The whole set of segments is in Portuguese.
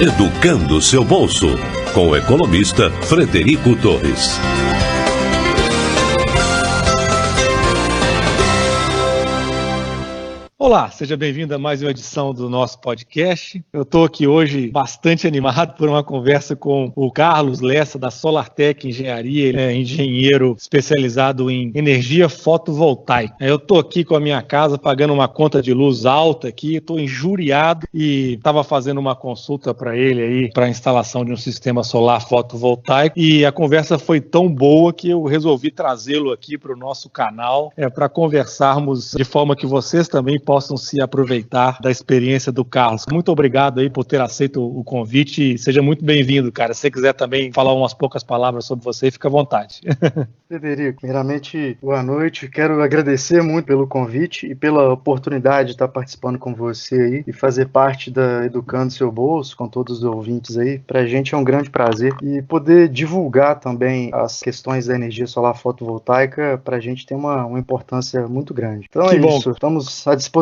Educando seu bolso, com o economista Frederico Torres. Olá, seja bem-vindo a mais uma edição do nosso podcast. Eu estou aqui hoje bastante animado por uma conversa com o Carlos Lessa, da SolarTech Engenharia. Ele é engenheiro especializado em energia fotovoltaica. Eu estou aqui com a minha casa pagando uma conta de luz alta aqui, estou injuriado e estava fazendo uma consulta para ele aí para a instalação de um sistema solar fotovoltaico e a conversa foi tão boa que eu resolvi trazê-lo aqui para o nosso canal para conversarmos de forma que vocês também possam se aproveitar da experiência do Carlos. Muito obrigado aí por ter aceito o convite e seja muito bem-vindo, cara. Se você quiser também falar umas poucas palavras sobre você, fica à vontade. Frederico, primeiramente, boa noite. Quero agradecer muito pelo convite e pela oportunidade de estar participando com você aí e fazer parte da Educando Seu Bolso, com todos os ouvintes aí. Pra gente é um grande prazer e poder divulgar também as questões da energia solar fotovoltaica pra gente tem uma importância muito grande. Então é isso, estamos à disposição.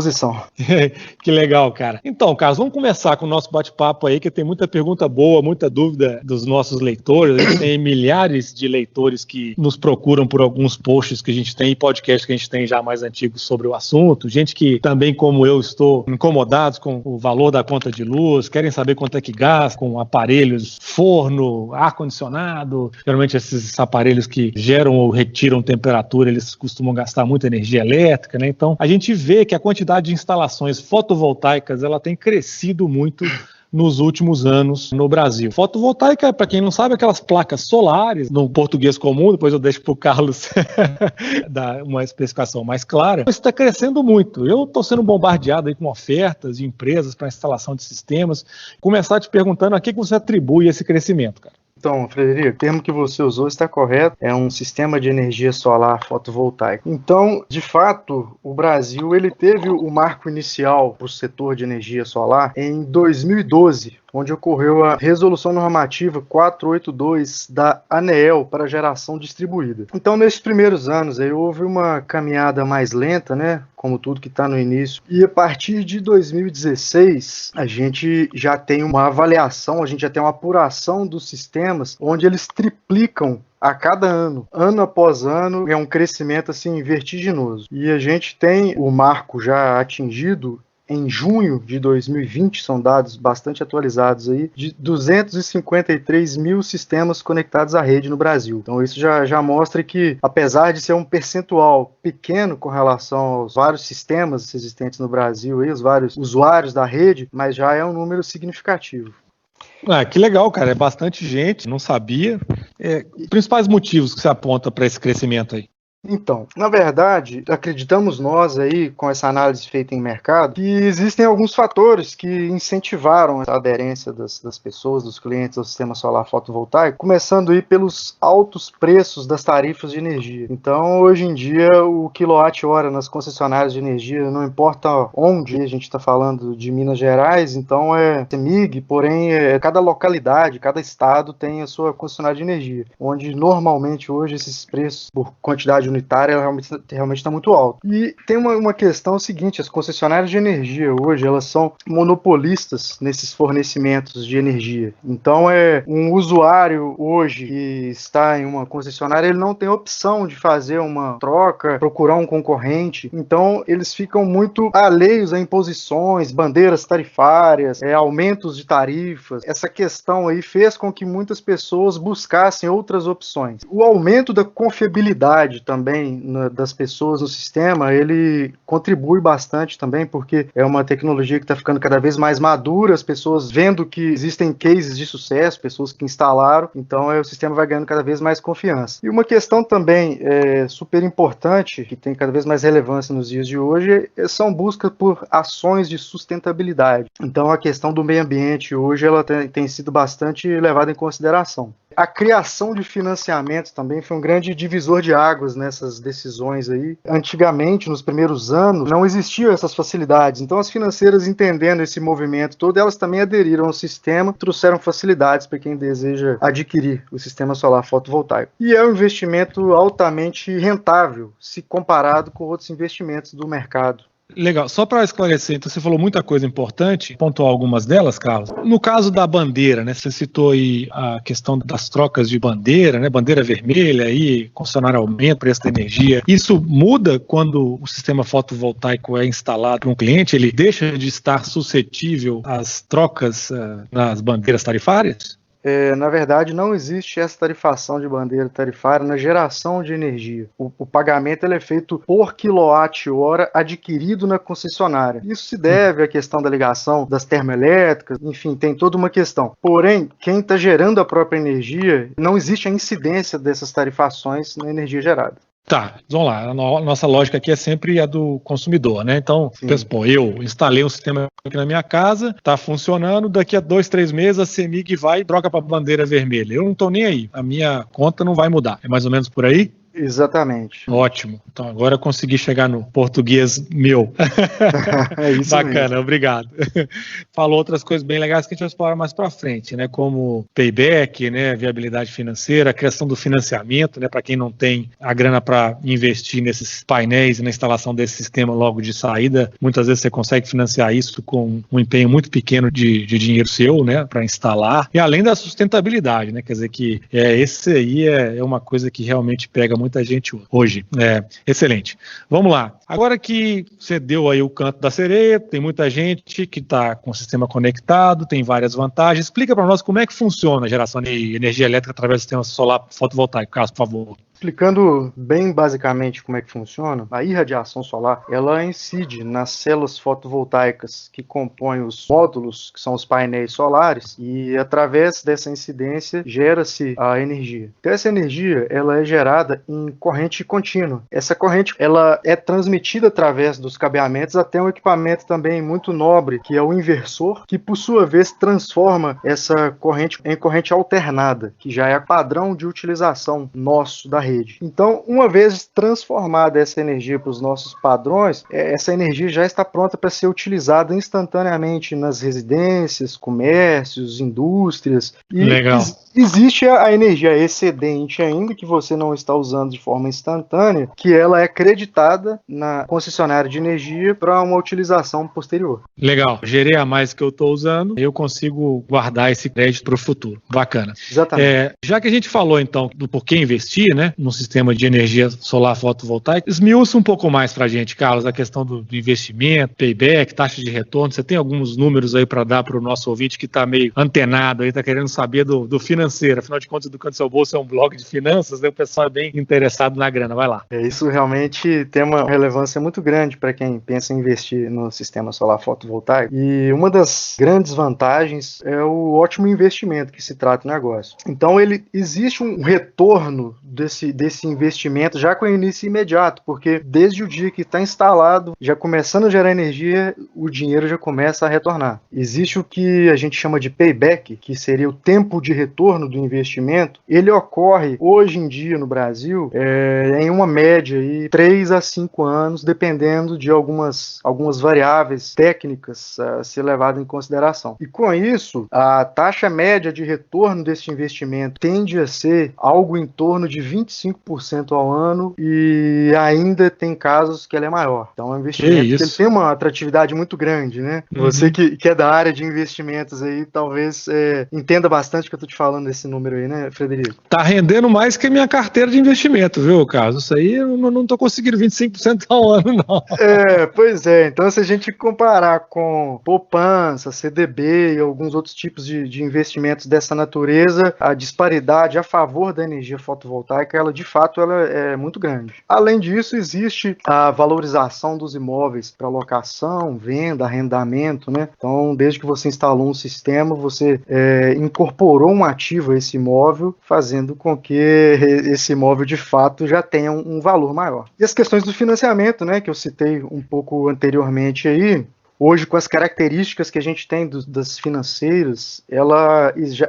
Que legal, cara. Então, Carlos, vamos começar com o nosso bate-papo aí, que tem muita pergunta boa, muita dúvida dos nossos leitores. A gente tem milhares de leitores que nos procuram por alguns posts que a gente tem e podcasts que a gente tem já mais antigos sobre o assunto. Gente que também, como eu, estou incomodados com o valor da conta de luz, querem saber quanto é que gasta com aparelhos, forno, ar-condicionado. Geralmente esses aparelhos que geram ou retiram temperatura, eles costumam gastar muita energia elétrica, né? Então, a gente vê que a quantidade de instalações fotovoltaicas ela tem crescido muito nos últimos anos no Brasil. Fotovoltaica, para quem não sabe, aquelas placas solares, no português comum, depois eu deixo para o Carlos dar uma especificação mais clara. Isso está crescendo muito. Eu estou sendo bombardeado aí com ofertas de empresas para instalação de sistemas. Começar te perguntando a que você atribui esse crescimento, cara. Então, Frederico, o termo que você usou está correto, é um sistema de energia solar fotovoltaica. Então, de fato, o Brasil ele teve o marco inicial para o setor de energia solar em 2012, onde ocorreu a Resolução Normativa 482 da ANEEL para geração distribuída. Então, nesses primeiros anos, aí houve uma caminhada mais lenta, né? Como tudo que está no início. E a partir de 2016, a gente já tem uma avaliação, a gente já tem uma apuração dos sistemas, onde eles triplicam a cada ano, ano após ano, é um crescimento assim vertiginoso. E a gente tem o marco já atingido em junho de 2020, são dados bastante atualizados aí, de 253 mil sistemas conectados à rede no Brasil. Então isso já mostra que, apesar de ser um percentual pequeno com relação aos vários sistemas existentes no Brasil, aí, os vários usuários da rede, mas já é um número significativo. Que legal, cara, é bastante gente, não sabia. Principais motivos que você aponta para esse crescimento aí? Então, na verdade, acreditamos nós aí, com essa análise feita em mercado, que existem alguns fatores que incentivaram a aderência das pessoas, dos clientes ao sistema solar fotovoltaico, começando aí pelos altos preços das tarifas de energia. Então, hoje em dia, o quilowatt-hora nas concessionárias de energia, não importa onde, a gente está falando de Minas Gerais, então é CEMIG, porém, cada localidade, cada estado tem a sua concessionária de energia, onde normalmente hoje esses preços, por quantidade unitária, ela realmente está muito alta. E tem uma questão seguinte, as concessionárias de energia hoje, elas são monopolistas nesses fornecimentos de energia. Então, um usuário hoje que está em uma concessionária, ele não tem opção de fazer uma troca, procurar um concorrente. Então, eles ficam muito alheios a imposições, bandeiras tarifárias, aumentos de tarifas. Essa questão aí fez com que muitas pessoas buscassem outras opções. O aumento da confiabilidade também das pessoas no sistema, ele contribui bastante também, porque é uma tecnologia que está ficando cada vez mais madura, as pessoas vendo que existem cases de sucesso, pessoas que instalaram, então o sistema vai ganhando cada vez mais confiança. E uma questão também super importante, que tem cada vez mais relevância nos dias de hoje, são buscas por ações de sustentabilidade. Então a questão do meio ambiente hoje ela tem sido bastante levada em consideração. A criação de financiamentos também foi um grande divisor de águas nessas decisões aí. Antigamente, nos primeiros anos, não existiam essas facilidades. Então, as financeiras, entendendo esse movimento todo, elas também aderiram ao sistema, trouxeram facilidades para quem deseja adquirir o sistema solar fotovoltaico. E é um investimento altamente rentável, se comparado com outros investimentos do mercado. Legal, só para esclarecer, então você falou muita coisa importante, pontuar algumas delas, Carlos. No caso da bandeira, né, você citou aí a questão das trocas de bandeira, né, bandeira vermelha, aí concessionária aumenta o preço da energia. Isso muda quando o sistema fotovoltaico é instalado para um cliente? Ele deixa de estar suscetível às trocas nas bandeiras tarifárias? Na verdade, não existe essa tarifação de bandeira tarifária na geração de energia. O pagamento ele é feito por quilowatt-hora adquirido na concessionária. Isso se deve à questão da ligação das termoelétricas, enfim, tem toda uma questão. Porém, quem está gerando a própria energia, não existe a incidência dessas tarifações na energia gerada. Tá, vamos lá. A nossa lógica aqui é sempre a do consumidor, né? Então, pensa, pô, eu instalei um sistema aqui na minha casa, tá funcionando, daqui a 2, 3 meses a CEMIG vai e troca para bandeira vermelha. Eu não tô nem aí, a minha conta não vai mudar. É mais ou menos por aí? Exatamente. Ótimo. Então agora eu consegui chegar no português meu. É isso Bacana, mesmo. Obrigado. Falou outras coisas bem legais que a gente vai explorar mais para frente, né? Como payback, né? Viabilidade financeira, a criação do financiamento, né? Para quem não tem a grana para investir nesses painéis e na instalação desse sistema logo de saída, muitas vezes você consegue financiar isso com um empenho muito pequeno de dinheiro seu, né? Para instalar. E além da sustentabilidade, né? Quer dizer que esse aí é uma coisa que realmente pega muita gente hoje. Excelente. Vamos lá. Agora que você deu aí o canto da sereia, tem muita gente que está com o sistema conectado, tem várias vantagens. Explica para nós como é que funciona a geração de energia elétrica através do sistema solar fotovoltaico, Carlos, por favor. Explicando bem basicamente como é que funciona, a irradiação solar, ela incide nas células fotovoltaicas que compõem os módulos, que são os painéis solares, e através dessa incidência gera-se a energia. Então essa energia, ela é gerada em corrente contínua. Essa corrente, ela é transmitida através dos cabeamentos até um equipamento também muito nobre, que é o inversor, que por sua vez transforma essa corrente em corrente alternada, que já é padrão de utilização nosso da rede. Então, uma vez transformada essa energia para os nossos padrões, essa energia já está pronta para ser utilizada instantaneamente nas residências, comércios, indústrias. E legal. Existe a energia excedente ainda, que você não está usando de forma instantânea, que ela é creditada na concessionária de energia para uma utilização posterior. Legal. Gerei a mais que eu estou usando, eu consigo guardar esse crédito para o futuro. Bacana. Exatamente. Já que a gente falou, então, do porquê investir, né, no sistema de energia solar fotovoltaica, esmiuça um pouco mais para a gente, Carlos, a questão do investimento, payback, taxa de retorno. Você tem alguns números aí para dar para o nosso ouvinte que está meio antenado aí, está querendo saber do financeiro. Afinal de contas, Educando Seu Bolso é um blog de finanças, né? O pessoal é bem interessado na grana. Vai lá. Isso realmente tem uma relevância muito grande para quem pensa em investir no sistema solar fotovoltaico. E uma das grandes vantagens é o ótimo investimento que se trata do negócio. Então, existe um retorno desse investimento já com início imediato, porque desde o dia que está instalado, já começando a gerar energia, o dinheiro já começa a retornar. Existe o que a gente chama de payback, que seria o tempo de retorno do investimento. Ele ocorre hoje em dia no Brasil em uma média de 3 a 5 anos, dependendo de algumas variáveis técnicas a ser levadas em consideração. E com isso, a taxa média de retorno desse investimento tende a ser algo em torno de 25% ao ano, e ainda tem casos que ela é maior. Então é um investimento que ele tem uma atratividade muito grande, né? Uhum. Você que é da área de investimentos aí, talvez entenda bastante o que eu tô te falando desse número aí, né, Frederico? Tá rendendo mais que a minha carteira de investimento, viu, Carlos? Isso aí eu não tô conseguindo 25% ao ano, não. Pois é. Então, se a gente comparar com poupança, CDB e alguns outros tipos de investimentos dessa natureza, a disparidade a favor da energia fotovoltaica, ela de fato é muito grande. Além disso, existe a valorização dos imóveis para locação, venda, arrendamento, né? Então, desde que você instalou um sistema, você incorporou um ativo a esse imóvel, fazendo com que esse imóvel de fato já tenha um valor maior. E as questões do financiamento, né, que eu citei um pouco anteriormente aí, hoje, com as características que a gente tem das financeiras,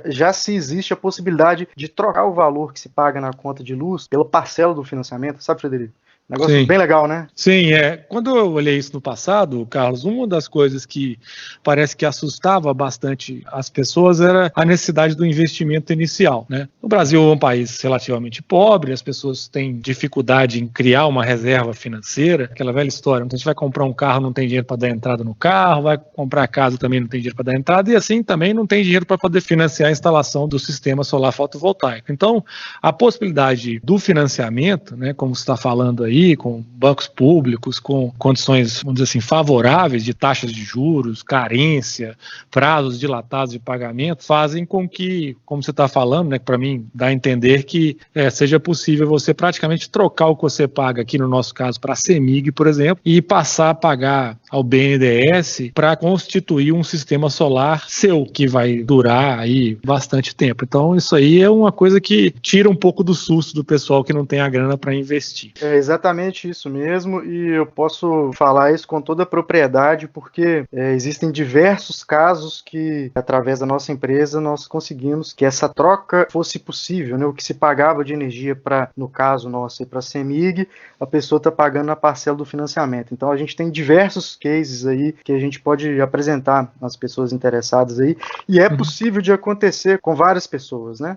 já se existe a possibilidade de trocar o valor que se paga na conta de luz pela parcela do financiamento, sabe, Frederico? Negócio bem legal, né? Sim, quando eu olhei isso no passado, Carlos, uma das coisas que parece que assustava bastante as pessoas era a necessidade do investimento inicial, né? O Brasil é um país relativamente pobre, as pessoas têm dificuldade em criar uma reserva financeira, aquela velha história, então a gente vai comprar um carro, não tem dinheiro para dar entrada no carro, vai comprar casa, também não tem dinheiro para dar entrada, e assim também não tem dinheiro para poder financiar a instalação do sistema solar fotovoltaico. Então, a possibilidade do financiamento, né, como você está falando aí, com bancos públicos, com condições, vamos dizer assim, favoráveis de taxas de juros, carência, prazos dilatados de pagamento, fazem com que, como você está falando, né, para mim dá a entender que seja possível você praticamente trocar o que você paga aqui, no nosso caso, para a CEMIG, por exemplo, e passar a pagar ao BNDES para constituir um sistema solar seu, que vai durar aí bastante tempo. Então, isso aí é uma coisa que tira um pouco do susto do pessoal que não tem a grana para investir. É exatamente isso mesmo, e eu posso falar isso com toda a propriedade, porque existem diversos casos que, através da nossa empresa, nós conseguimos que essa troca fosse possível, né? O que se pagava de energia para, no caso nosso, para a CEMIG, a pessoa está pagando na parcela do financiamento. Então, a gente tem diversos cases aí que a gente pode apresentar às pessoas interessadas aí, e é possível de acontecer com várias pessoas, né?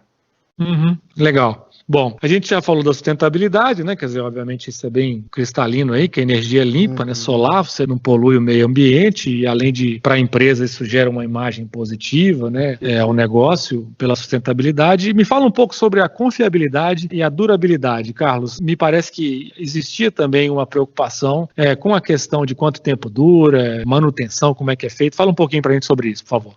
Legal. Bom, a gente já falou da sustentabilidade, né? Quer dizer, obviamente isso é bem cristalino aí, que a energia é limpa, né? Solar, você não polui o meio ambiente e além de, para a empresa, isso gera uma imagem positiva, né? Ao negócio pela sustentabilidade. Me fala um pouco sobre a confiabilidade e a durabilidade, Carlos. Me parece que existia também uma preocupação com a questão de quanto tempo dura, manutenção, como é que é feito. Fala um pouquinho para a gente sobre isso, por favor.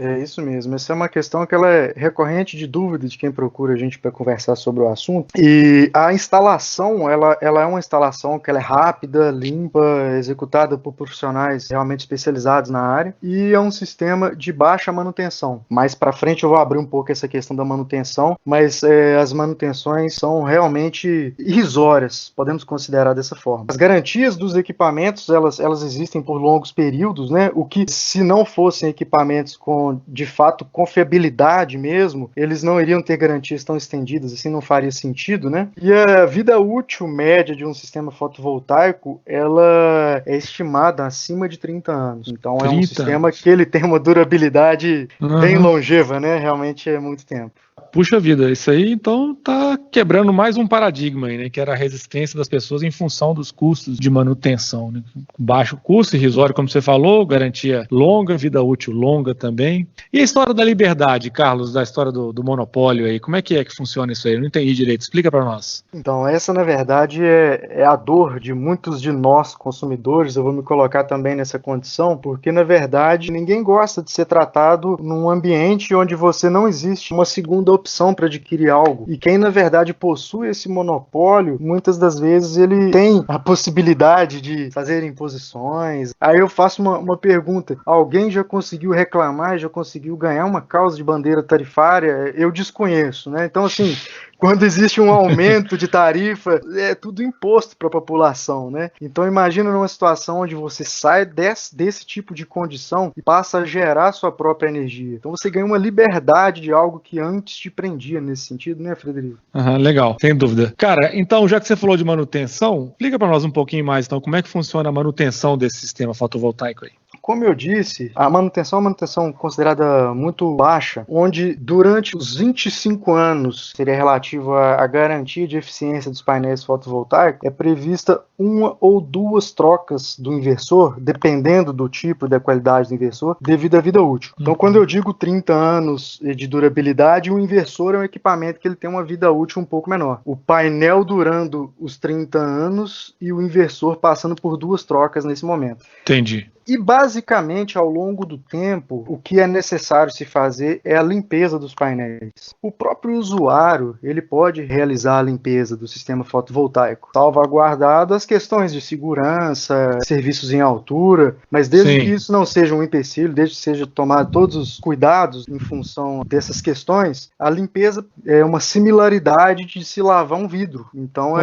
É isso mesmo, essa é uma questão que ela é recorrente de dúvida de quem procura a gente para conversar sobre o assunto. E a instalação, ela é uma instalação que ela é rápida, limpa, executada por profissionais realmente especializados na área, e é um sistema de baixa manutenção. Mais para frente eu vou abrir um pouco essa questão da manutenção, mas as manutenções são realmente irrisórias, podemos considerar dessa forma. As garantias dos equipamentos, elas existem por longos períodos, né? O que, se não fossem equipamentos com de fato confiabilidade mesmo, eles não iriam ter garantias tão estendidas, assim não faria sentido, né? E a vida útil média de um sistema fotovoltaico, ela é estimada acima de 30 anos. Então 30? É um sistema que ele tem uma durabilidade bem longeva, né? Realmente é muito tempo. Puxa vida, isso aí então tá quebrando mais um paradigma aí, né? Que era a resistência das pessoas em função dos custos de manutenção, né? Baixo custo, irrisório, como você falou, garantia longa, vida útil longa também. E a história da liberdade, Carlos, da história do monopólio aí, como é que funciona isso aí? Eu não entendi direito, explica para nós. Então, essa na verdade é a dor de muitos de nós consumidores, eu vou me colocar também nessa condição, porque na verdade ninguém gosta de ser tratado num ambiente onde você não existe uma segunda opção para adquirir algo. E quem na verdade possui esse monopólio, muitas das vezes ele tem a possibilidade de fazer imposições. Aí eu faço uma pergunta: alguém já conseguiu reclamar, já conseguiu ganhar uma causa de bandeira tarifária? Eu desconheço, né? Então assim, quando existe um aumento de tarifa, é tudo imposto para a população, né? Então imagina numa situação onde você sai desse tipo de condição e passa a gerar sua própria energia. Então você ganha uma liberdade de algo que antes te prendia nesse sentido, né, Frederico? Legal, sem dúvida. Cara, então já que você falou de manutenção, explica para nós um pouquinho mais, então, como é que funciona a manutenção desse sistema fotovoltaico aí? Como eu disse, a manutenção é uma manutenção considerada muito baixa, onde durante os 25 anos, seria relativo à garantia de eficiência dos painéis fotovoltaicos, é prevista uma ou duas trocas do inversor, dependendo do tipo e da qualidade do inversor, devido à vida útil. Então, quando eu digo 30 anos de durabilidade, o inversor é um equipamento que ele tem uma vida útil um pouco menor. O painel durando os 30 anos e o inversor passando por duas trocas nesse momento. Entendi. E basicamente, ao longo do tempo, o que é necessário se fazer é a limpeza dos painéis. O próprio usuário, ele pode realizar a limpeza do sistema fotovoltaico, salvaguardado as questões de segurança, serviços em altura, mas desde que isso não seja um empecilho, desde que seja tomado todos os cuidados em função dessas questões, a limpeza é uma similaridade de se lavar um vidro. Então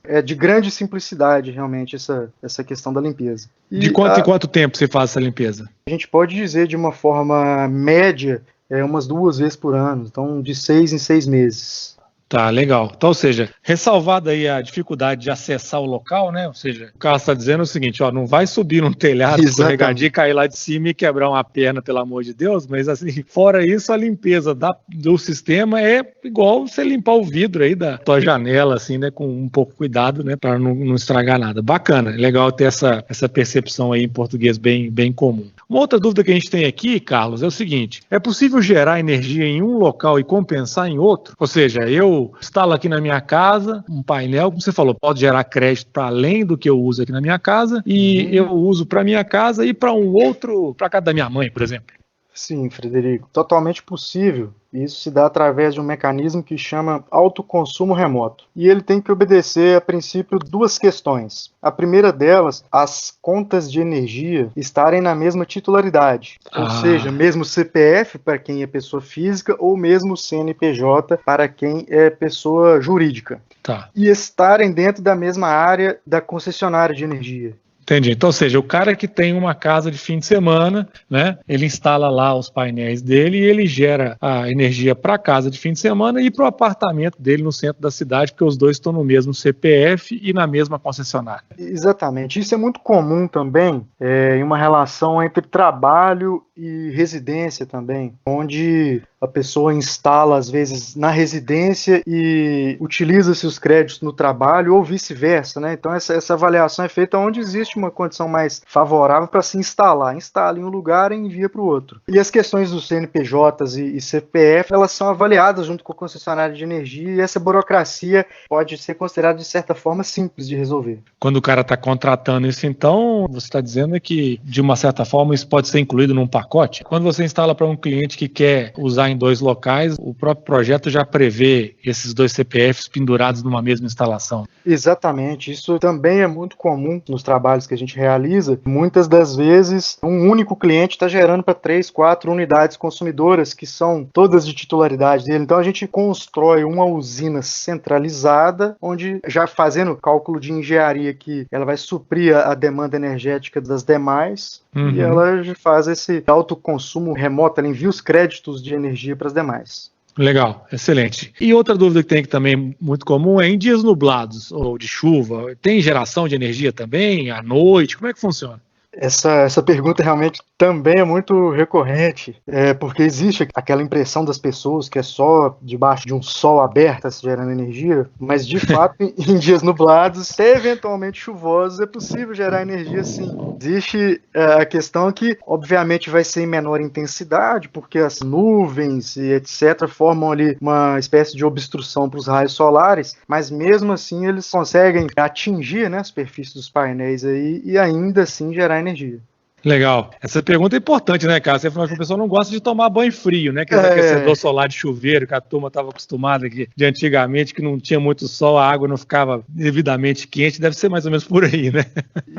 é de grande simplicidade realmente essa questão da limpeza. E de quanto em quanto tempo você faz essa limpeza? A gente pode dizer de uma forma média, umas 2 vezes por ano, então de 6 em 6 meses. Tá, legal. Então, ou seja, ressalvada aí a dificuldade de acessar o local, né? Ou seja, o Carlos está dizendo o seguinte, ó, não vai subir num telhado, escorregadio, cair lá de cima e quebrar uma perna, pelo amor de Deus, mas assim, fora isso, a limpeza do sistema é igual você limpar o vidro aí da tua janela, assim, né? Com um pouco de cuidado, né? Para não estragar nada. Bacana, legal ter essa percepção aí em português bem comum. Uma outra dúvida que a gente tem aqui, Carlos, é o seguinte, é possível gerar energia em um local e compensar em outro? Ou seja, eu instalo aqui na minha casa um painel, como você falou, pode gerar crédito para além do que eu uso aqui na minha casa e eu uso para minha casa e para um outro, para casa da minha mãe, por exemplo. Sim, Frederico, totalmente possível. Isso se dá através de um mecanismo que chama autoconsumo remoto. E ele tem que obedecer, a princípio, duas questões. A primeira delas, as contas de energia estarem na mesma titularidade. Ou seja, mesmo CPF para quem é pessoa física ou mesmo CNPJ para quem é pessoa jurídica. Tá. E estarem dentro da mesma área da concessionária de energia. Entendi. Então, ou seja, o cara que tem uma casa de fim de semana, né, ele instala lá os painéis dele e ele gera a energia para a casa de fim de semana e para o apartamento dele no centro da cidade, porque os dois estão no mesmo CPF e na mesma concessionária. Exatamente. Isso é muito comum também em uma relação entre trabalho e residência também, onde a pessoa instala, às vezes, na residência e utiliza-se os créditos no trabalho ou vice-versa, né? Então, essa avaliação é feita onde existe uma condição mais favorável para se instalar. Instala em um lugar e envia para o outro. E as questões dos CNPJs e CPF, elas são avaliadas junto com o concessionário de energia e essa burocracia pode ser considerada, de certa forma, simples de resolver. Quando o cara está contratando isso, então, você está dizendo que, de uma certa forma, isso pode ser incluído num pacote? Quando você instala para um cliente que quer usar em dois locais, o próprio projeto já prevê esses dois CPFs pendurados numa mesma instalação. Exatamente, isso também é muito comum nos trabalhos que a gente realiza. Muitas das vezes, um único cliente está gerando para 3, 4 unidades consumidoras, que são todas de titularidade dele. Então a gente constrói uma usina centralizada, onde, já fazendo cálculo de engenharia que ela vai suprir a demanda energética das demais, e ela faz esse autoconsumo remoto, ela envia os créditos de energia para as demais. Legal, excelente. E outra dúvida que tem aqui também muito comum é em dias nublados ou de chuva, tem geração de energia também, à noite, como é que funciona? Essa pergunta realmente também é muito recorrente, porque existe aquela impressão das pessoas que é só debaixo de um sol aberto se gerando energia, mas de fato em dias nublados, até eventualmente chuvosos, é possível gerar energia sim. Existe a questão que obviamente vai ser em menor intensidade, porque as nuvens e etc. formam ali uma espécie de obstrução para os raios solares, mas mesmo assim eles conseguem atingir, né, a superfície dos painéis aí, e ainda assim gerar energia. Legal. Essa pergunta é importante, né, cara? Você falou que o pessoal não gosta de tomar banho frio, né? Que é aquecedor solar de chuveiro, que a turma estava acostumada aqui de antigamente, que não tinha muito sol, a água não ficava devidamente quente. Deve ser mais ou menos por aí, né?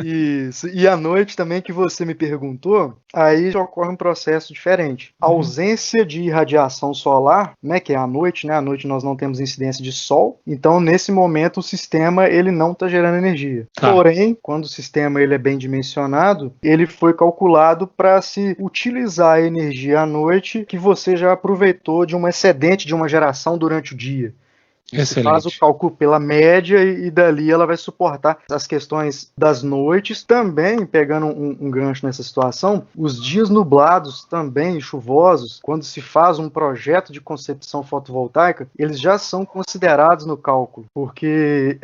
Isso. E à noite também, que você me perguntou, aí já ocorre um processo diferente. A ausência de irradiação solar, né, que é à noite, né? À noite nós não temos incidência de sol, então nesse momento o sistema ele não está gerando energia. Tá. Porém, quando o sistema ele é bem dimensionado, ele foi calculado para se utilizar a energia à noite que você já aproveitou de um excedente de uma geração durante o dia. Você faz o cálculo pela média e dali ela vai suportar as questões das noites. Também, pegando um gancho nessa situação, os dias nublados também, chuvosos, quando se faz um projeto de concepção fotovoltaica, eles já são considerados no cálculo, porque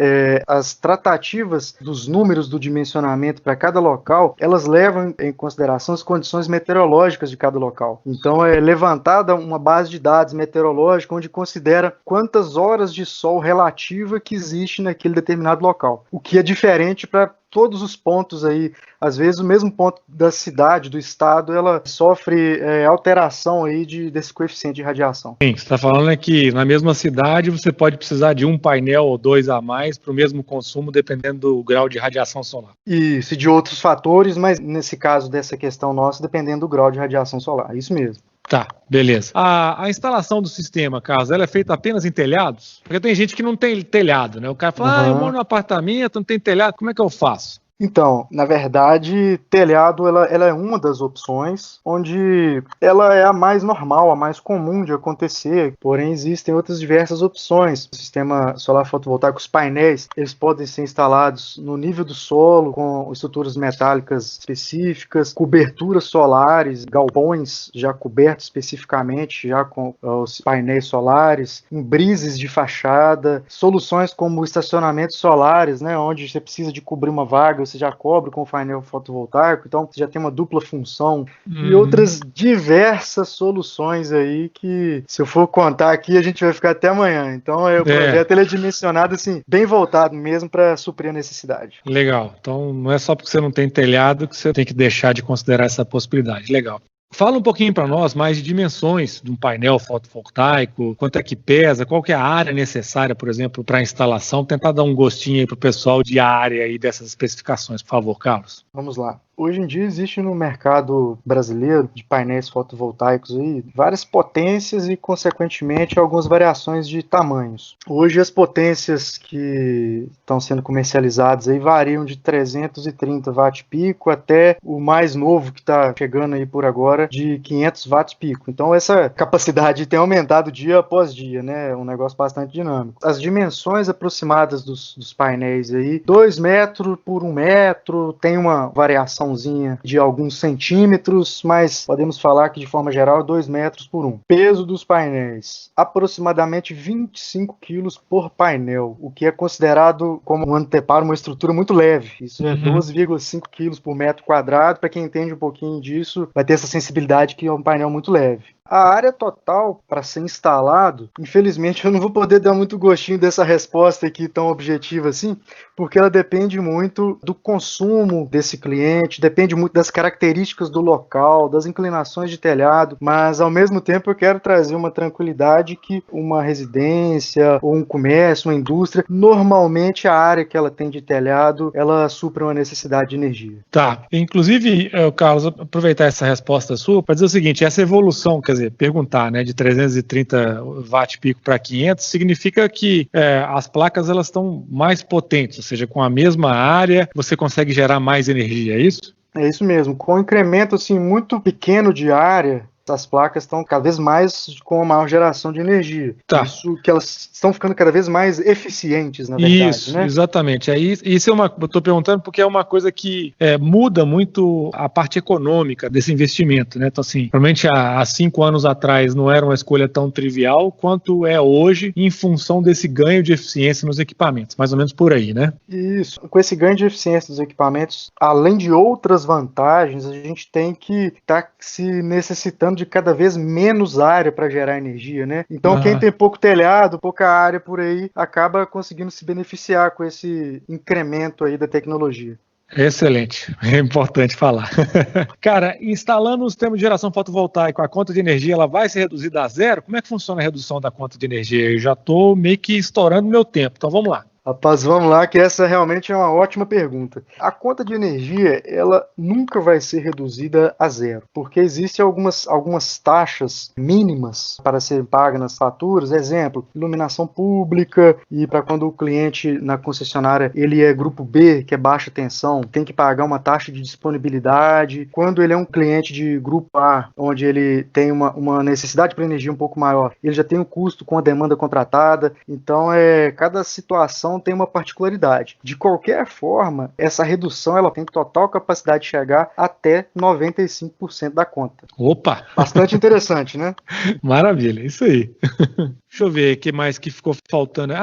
as tratativas dos números do dimensionamento para cada local, elas levam em consideração as condições meteorológicas de cada local. Então é levantada uma base de dados meteorológica onde considera quantas horas de sol relativa que existe naquele determinado local. O que é diferente para todos os pontos aí. Às vezes o mesmo ponto da cidade, do estado, ela sofre alteração aí desse coeficiente de radiação. Sim, você está falando que na mesma cidade você pode precisar de um painel ou dois a mais para o mesmo consumo, dependendo do grau de radiação solar. Isso, e de outros fatores, mas nesse caso dessa questão nossa, dependendo do grau de radiação solar. Isso mesmo. Tá, beleza. A instalação do sistema, Carlos, ela é feita apenas em telhados? Porque tem gente que não tem telhado, né? O cara fala, eu moro num apartamento, não tem telhado, como é que eu faço? Então, na verdade, telhado ela é uma das opções, onde ela é a mais normal, a mais comum de acontecer, porém existem outras diversas opções. O sistema solar fotovoltaico, os painéis, eles podem ser instalados no nível do solo, com estruturas metálicas específicas, coberturas solares, galpões já cobertos especificamente, já com os painéis solares, imbrises de fachada, soluções como estacionamentos solares, né, onde você precisa de cobrir uma vaga, você já cobre com o painel fotovoltaico, então você já tem uma dupla função e outras diversas soluções aí que, se eu for contar aqui, a gente vai ficar até amanhã. Então, o projeto ele é dimensionado assim, bem voltado mesmo para suprir a necessidade. Legal. Então, não é só porque você não tem telhado que você tem que deixar de considerar essa possibilidade. Legal. Fala um pouquinho para nós mais de dimensões de um painel fotovoltaico, quanto é que pesa, qual que é a área necessária, por exemplo, para a instalação. Tentar dar um gostinho aí para o pessoal de área aí dessas especificações, por favor, Carlos. Vamos lá. Hoje em dia existe no mercado brasileiro de painéis fotovoltaicos aí várias potências e, consequentemente, algumas variações de tamanhos. Hoje as potências que estão sendo comercializadas aí variam de 330 watt-pico até o mais novo que está chegando aí por agora de 500 watt-pico. Então essa capacidade tem aumentado dia após dia, né? É um negócio bastante dinâmico. As dimensões aproximadas dos painéis aí, 2 metros por 1 metro, tem uma variação de alguns centímetros, mas podemos falar que de forma geral é 2 metros por 1. Peso dos painéis, aproximadamente 25 quilos por painel, o que é considerado como um anteparo, uma estrutura muito leve. Isso é 12,5 quilos por metro quadrado. Para quem entende um pouquinho disso, vai ter essa sensibilidade que é um painel muito leve. A área total para ser instalado, infelizmente eu não vou poder dar muito gostinho dessa resposta aqui tão objetiva assim, porque ela depende muito do consumo desse cliente, depende muito das características do local, das inclinações de telhado, mas ao mesmo tempo eu quero trazer uma tranquilidade que uma residência ou um comércio, uma indústria, normalmente a área que ela tem de telhado, ela supre uma necessidade de energia. Tá, inclusive, Carlos, aproveitar essa resposta sua para dizer o seguinte, essa evolução, quer dizer, perguntar, né, de 330 watt-pico para 500, significa que as placas elas estão mais potentes, ou seja, com a mesma área você consegue gerar mais energia, é isso? É isso mesmo, com um incremento assim, muito pequeno de área, as placas estão cada vez mais com uma maior geração de energia. Tá. Isso que elas estão ficando cada vez mais eficientes, na verdade. Isso, né? Exatamente. Isso eu estou perguntando porque é uma coisa que muda muito a parte econômica desse investimento, né? Então, assim, provavelmente há 5 anos atrás não era uma escolha tão trivial quanto é hoje, em função desse ganho de eficiência nos equipamentos, mais ou menos por aí, né? Isso. Com esse ganho de eficiência dos equipamentos, além de outras vantagens, a gente tem que estar se necessitando de cada vez menos área para gerar energia, né? Então quem tem pouco telhado, pouca área por aí, acaba conseguindo se beneficiar com esse incremento aí da tecnologia. Excelente, é importante falar. Cara, instalando o sistema de geração fotovoltaica, a conta de energia ela vai ser reduzida a zero? Como é que funciona a redução da conta de energia? Eu já estou meio que estourando meu tempo, então vamos lá. Rapaz, vamos lá, que essa realmente é uma ótima pergunta. A conta de energia, ela nunca vai ser reduzida a zero, porque existem algumas taxas mínimas para serem pagas nas faturas, exemplo, iluminação pública, e para quando o cliente na concessionária ele é grupo B, que é baixa tensão, tem que pagar uma taxa de disponibilidade. Quando ele é um cliente de grupo A, onde ele tem uma necessidade para energia um pouco maior, ele já tem um custo com a demanda contratada, então cada situação tem uma particularidade. De qualquer forma, essa redução ela tem total capacidade de chegar até 95% da conta. Opa! Bastante interessante, né? Maravilha, isso aí. Deixa eu ver o que mais que ficou faltando.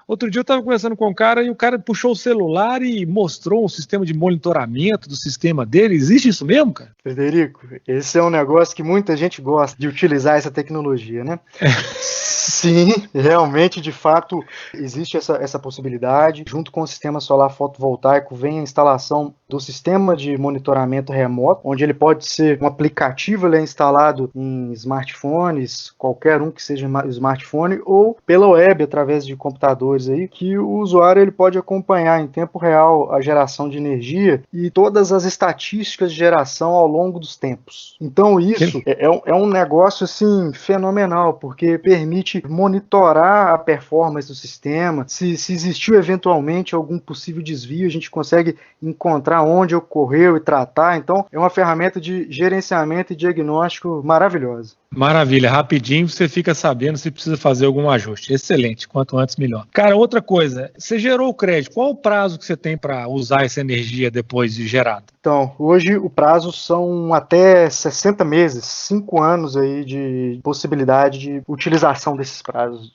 Outro dia eu estava conversando com um cara e o cara puxou o celular e mostrou um sistema de monitoramento do sistema dele. Existe isso mesmo, cara? Frederico, esse é um negócio que muita gente gosta de utilizar essa tecnologia, né? Sim, realmente, de fato, existe essa possibilidade. Junto com o sistema solar fotovoltaico vem a instalação do sistema de monitoramento remoto, onde ele pode ser um aplicativo, ele é instalado em smartphones, qualquer um que seja smartphone, ou pela web, através de computadores aí, que o usuário ele pode acompanhar em tempo real a geração de energia e todas as estatísticas de geração ao longo dos tempos. Então isso é um negócio assim fenomenal, porque permite monitorar a performance do sistema, se existiu eventualmente algum possível desvio, a gente consegue encontrar onde ocorreu e tratar. Então, é uma ferramenta de gerenciamento e diagnóstico maravilhosa. Maravilha, rapidinho você fica sabendo se precisa fazer algum ajuste. Excelente, quanto antes melhor. Cara, outra coisa, você gerou o crédito, qual o prazo que você tem para usar essa energia depois de gerada? Então, hoje o prazo são até 60 meses, 5 anos aí de possibilidade de utilização desses prazos,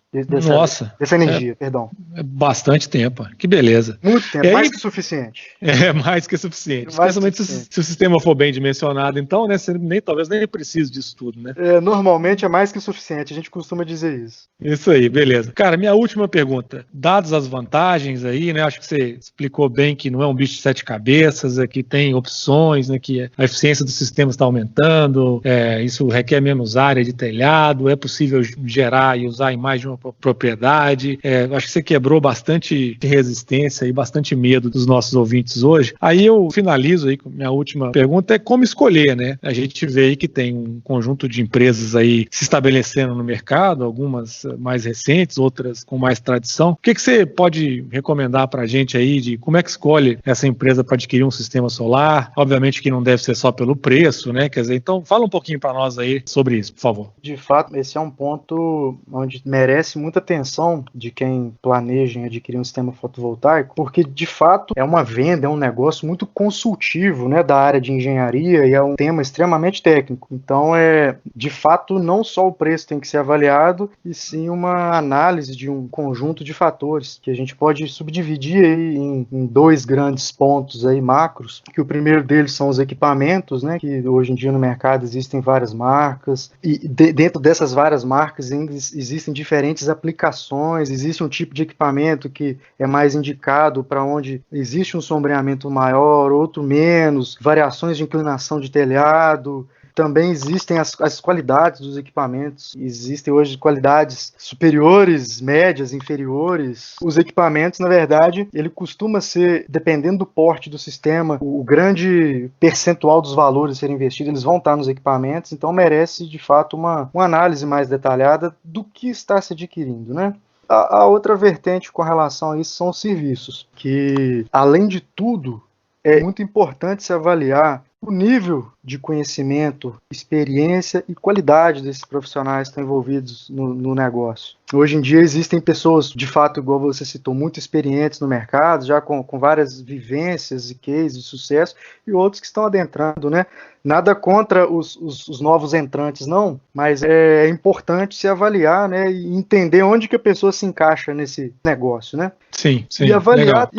dessa energia, perdão. É bastante tempo, que beleza. Muito tempo, mais que suficiente. É mais que suficiente, especialmente se o sistema for bem dimensionado, então, né, você talvez nem precise disso tudo, né? Normalmente é mais que suficiente, a gente costuma dizer isso. Isso aí, beleza. Cara, minha última pergunta, dadas as vantagens aí, né, acho que você explicou bem que não é um bicho de 7 cabeças, que tem opções, né, que a eficiência do sistema está aumentando, isso requer menos área de telhado, é possível gerar e usar em mais de uma propriedade, acho que você quebrou bastante resistência e bastante medo dos nossos ouvintes hoje. Aí eu finalizo aí com minha última pergunta, é como escolher, né? A gente vê aí que tem um conjunto de empresas aí se estabelecendo no mercado, algumas mais recentes, outras com mais tradição. O que você pode recomendar para a gente aí de como é que escolhe essa empresa para adquirir um sistema solar? Obviamente que não deve ser só pelo preço, né? Quer dizer, então fala um pouquinho para nós aí sobre isso, por favor. De fato, esse é um ponto onde merece muita atenção de quem planeja em adquirir um sistema fotovoltaico, porque de fato é uma venda, é um negócio muito consultivo, né, da área de engenharia, e é um tema extremamente técnico. Então, de fato, não só o preço tem que ser avaliado, e sim uma análise de um conjunto de fatores que a gente pode subdividir aí em 2 grandes pontos aí macros, que o primeiro deles são os equipamentos, né, que hoje em dia no mercado existem várias marcas, e dentro dessas várias marcas ainda existem diferentes aplicações, existe um tipo de equipamento que é mais indicado para onde existe um sombreamento maior, outro menos, variações de inclinação de telhado. Também existem as qualidades dos equipamentos, existem hoje qualidades superiores, médias, inferiores. Os equipamentos, na verdade, ele costuma ser, dependendo do porte do sistema, o grande percentual dos valores a serem investidos, eles vão estar nos equipamentos, então merece, de fato, uma análise mais detalhada do que está se adquirindo, né? A outra vertente com relação a isso são os serviços, que, além de tudo, é muito importante se avaliar o nível de conhecimento, experiência e qualidade desses profissionais que estão envolvidos no negócio. Hoje em dia existem pessoas, de fato, igual você citou, muito experientes no mercado, já com várias vivências e cases de sucesso, e outros que estão adentrando, né? Nada contra os novos entrantes, não, mas é importante se avaliar, né, e entender onde que a pessoa se encaixa nesse negócio, né? Sim, e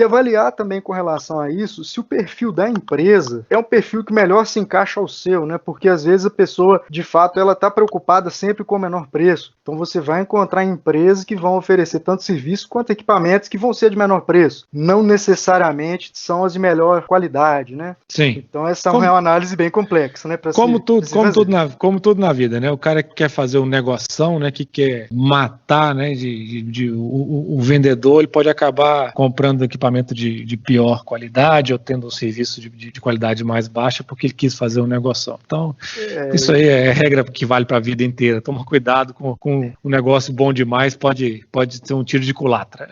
avaliar também com relação a isso, se o perfil da empresa é um perfil que melhor se encaixa ao seu, né? Porque às vezes a pessoa, de fato, ela está preocupada sempre com o menor preço. Então você vai encontrar empresas que vão oferecer tanto serviço quanto equipamentos que vão ser de menor preço. Não necessariamente são as de melhor qualidade, né? Sim. Então essa é uma análise bem complexa, né? Como tudo na vida, né? O cara que quer fazer um negoção, né? Que quer matar, né? O vendedor, ele pode acabar comprando equipamento de pior qualidade ou tendo um serviço de qualidade mais baixa porque ele quis fazer um negoção. Então, isso aí é regra que vale para a vida inteira. Toma cuidado com um negócio bom demais, pode ser um tiro de culatra.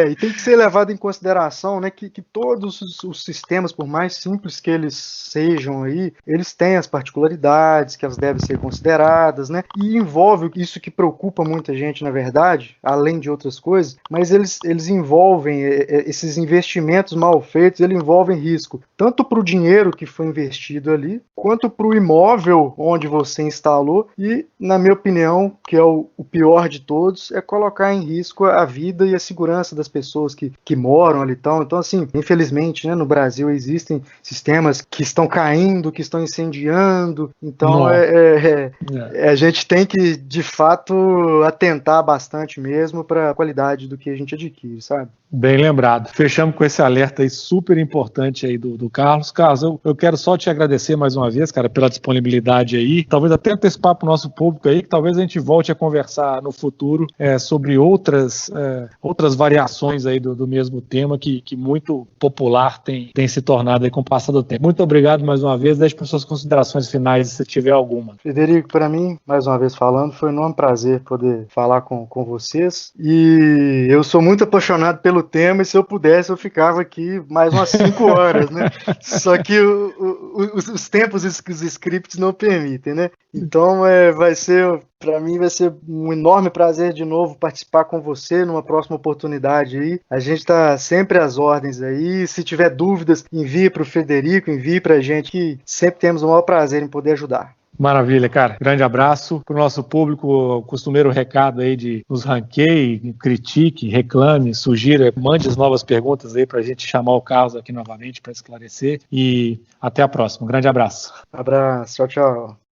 E tem que ser levado em consideração, né, que todos os sistemas, por mais simples que eles sejam aí, eles têm as particularidades que elas devem ser consideradas, né, e envolve isso que preocupa muita gente, na verdade, além de outras coisas, mas eles envolvem esses investimentos mal feitos, eles envolvem risco, tanto para o dinheiro que foi investido ali, quanto para o imóvel onde você instalou e, na minha opinião, que é o pior de todos, é colocar em risco a vida e a segurança das pessoas que moram ali. Então, assim, infelizmente, né, no Brasil existem sistemas que estão caindo, que estão incendiando, então a gente tem que, de fato, atentar bastante mesmo para a qualidade do que a gente adquire, sabe? Bem lembrado. Fechamos com esse alerta aí super importante aí do Carlos. Carlos, eu quero só te agradecer mais uma vez, cara, pela disponibilidade aí. Talvez até antecipar para o nosso público aí, que talvez a gente volte a conversar no futuro sobre outras variações aí do mesmo tema que muito popular tem se tornado aí com o passar do tempo. Muito obrigado mais uma vez. Deixe para suas considerações finais, se tiver alguma. Frederico, para mim, mais uma vez falando, foi um enorme prazer poder falar com vocês. E eu sou muito apaixonado pelo tema, e se eu pudesse, eu ficava aqui mais umas 5 horas, né? Só que os tempos e os scripts não permitem, né? Então, para mim vai ser um enorme prazer de novo participar com você numa próxima oportunidade aí. A gente está sempre às ordens aí. Se tiver dúvidas, envie para o Frederico, envie para a gente, que sempre temos o maior prazer em poder ajudar. Maravilha, cara. Grande abraço para o nosso público. O costumeiro recado aí de nos ranqueie, critique, reclame, sugira, mande as novas perguntas aí para a gente chamar o Carlos aqui novamente para esclarecer. E até a próxima. Um grande abraço. Abraço. Tchau, tchau.